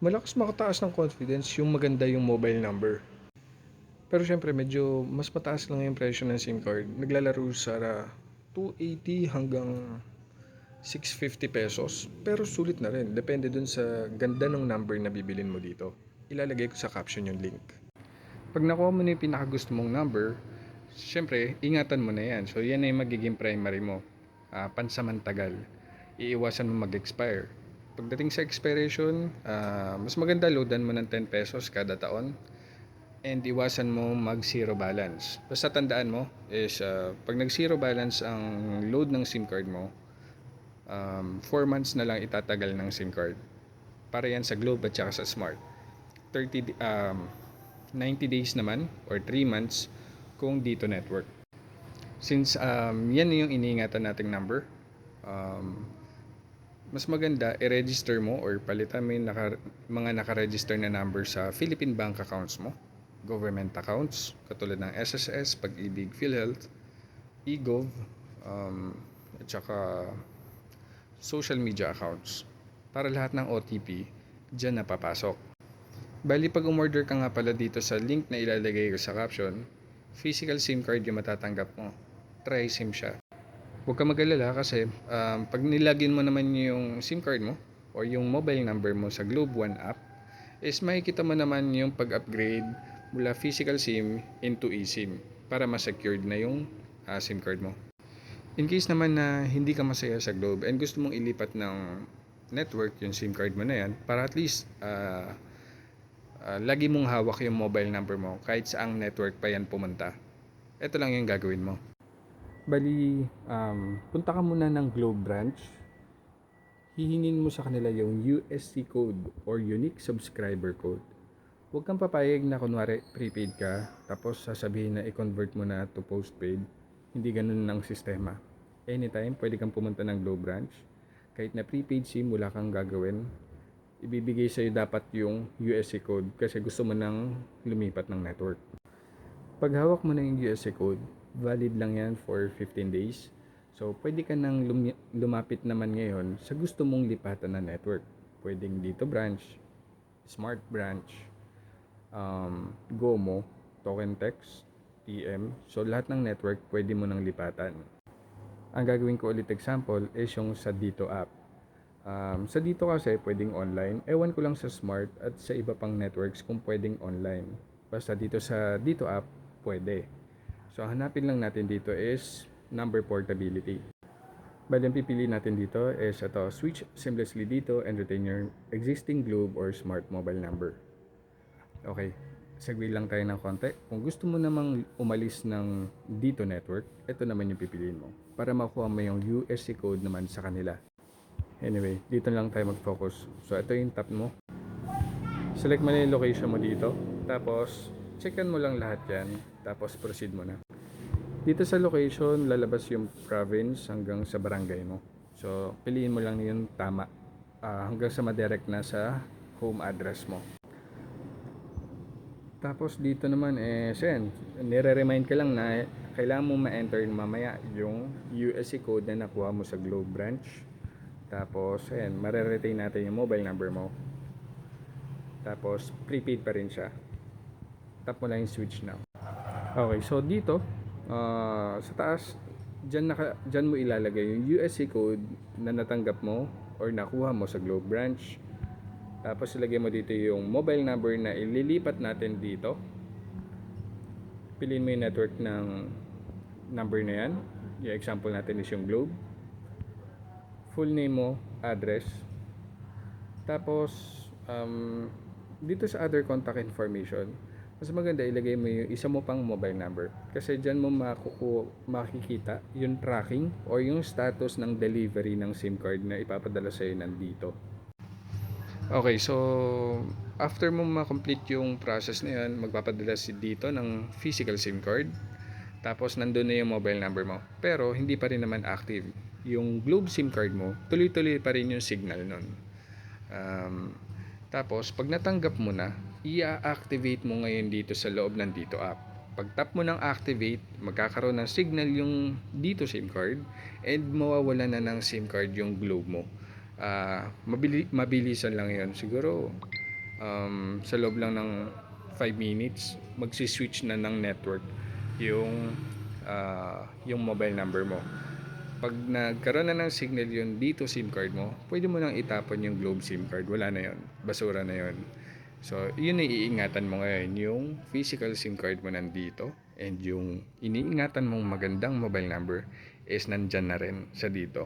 Malakas makataas ng confidence yung maganda yung mobile number. Pero syempre medyo mas mataas lang yung presyo ng SIM card. Naglalaro sa 280 hanggang 650 pesos. Pero sulit na rin. Depende dun sa ganda ng number na bibilin mo dito. Ilalagay ko sa caption yung link. Pag nakuha mo na yung pinakagusto mong number, syempre, ingatan mo na yan. So, yan na yung magiging primary mo. Pansamantagal. Iiwasan mo mag-expire. Pagdating sa expiration, mas maganda loadan mo ng 10 pesos kada taon and iwasan mo mag zero balance. Basta tandaan mo is pag nag zero balance ang load ng SIM card mo, 4 months na lang itatagal ng SIM card. Para yan sa Globe at saka sa Smart. 90 days naman or 3 months kung dito network. Since yan yung iniingatan nating number, mas maganda i-register mo or palitan mo yung mga naka-register na number sa Philippine bank accounts mo, government accounts katulad ng SSS, Pag-ibig, PhilHealth, eGov, at saka social media accounts para lahat ng OTP dyan napapasok. Bali pag umorder ka nga pala dito sa link na ilalagay ko sa caption, physical SIM card yung matatanggap mo. Try SIM siya. Huwag ka mag-alala kasi pag nilagin mo naman yung SIM card mo or yung mobile number mo sa Globe One app, is makikita mo naman yung pag-upgrade mula physical SIM into eSIM para ma-secured na yung SIM card mo. In case naman na hindi ka masaya sa Globe and gusto mong ilipat ng network yung SIM card mo na yan para at least lagi mong hawak yung mobile number mo kahit saang network pa yan pumunta. Ito lang yung gagawin mo. Bali, punta ka muna ng Globe branch. Hihingin mo sa kanila yung USC code or Unique Subscriber Code. Huwag kang papayag na kunwari prepaid ka tapos sasabihin na i-convert mo na to postpaid. Hindi ganun ang sistema. Anytime, pwede kang pumunta ng Globe branch. Kahit na prepaid SIM, wala kang gagawin. Ibibigay sa'yo dapat yung USC code kasi gusto mo nang lumipat ng network. Pag hawak mo na yung USC code, valid lang yan for 15 days. So, pwede ka nang lumapit naman ngayon sa gusto mong lipatan na network. Pwedeng dito branch, Smart branch, GOMO, Token Text, TM. So, lahat ng network pwede mo nang lipatan. Ang gagawin ko ulit example is yung sa Dito app. Sa Dito kasi pwedeng online. Ewan ko lang sa Smart at sa iba pang networks kung pwedeng online. Basta dito sa Dito app, pwede. So, hanapin lang natin dito is number portability. Bali, ang pipili natin dito is ito, switch seamlessly dito and retain your existing Globe or Smart mobile number. Okay, segue lang tayo ng konti. Kung gusto mo namang umalis ng dito network, ito naman yung pipiliin mo para makuha mo yung USC code naman sa kanila. Anyway, dito lang tayo mag-focus. So, ito yung tap mo. Select mo na yung location mo dito. Tapos, checkan mo lang lahat yan. Tapos, proceed mo na. Dito sa location, lalabas yung province hanggang sa barangay mo. So, piliin mo lang yung tama. Hanggang sa madirect na sa home address mo. Tapos dito naman nire-remind ka lang na kailangan mo ma-enter mamaya yung USC code na nakuha mo sa Globe branch. Tapos mare-retain natin yung mobile number mo. Tapos prepaid pa rin siya. Tap mo lang yung switch now. Okay, so dito sa taas dyan mo ilalagay yung USC code na natanggap mo or nakuha mo sa Globe branch. Tapos ilagay mo dito yung mobile number na ililipat natin dito. Piliin mo yung network ng number na yan. Yung example natin is yung Globe. Full name mo, address. Tapos dito sa other contact information, mas maganda ilagay mo yung isa mo pang mobile number. Kasi dyan mo makikita yung tracking o yung status ng delivery ng SIM card na ipapadala sa'yo nandito. Okay, so after mo ma-complete yung process na yan, magpapadala si dito ng physical SIM card. Tapos nandun na yung mobile number mo. Pero hindi pa rin naman active. Yung Globe SIM card mo, tuloy-tuloy pa rin yung signal nun. Tapos pag natanggap mo na, i-activate mo ngayon dito sa loob ng Dito app. Pag tap mo ng activate, magkakaroon ng signal yung Dito SIM card and mawawala na ng SIM card yung Globe mo. Mabilisan lang yun. Siguro sa loob lang ng 5 minutes, magsiswitch na ng network yung mobile number mo. Pag nagkaroon na ng signal yun dito SIM card mo, pwede mo nang itapon yung Globe SIM card. Wala na yun. Basura na yun. So, yun ang iingatan mo ngayon. Yung physical SIM card mo nandito and yung iniingatan mong magandang mobile number is nandyan na rin sa dito.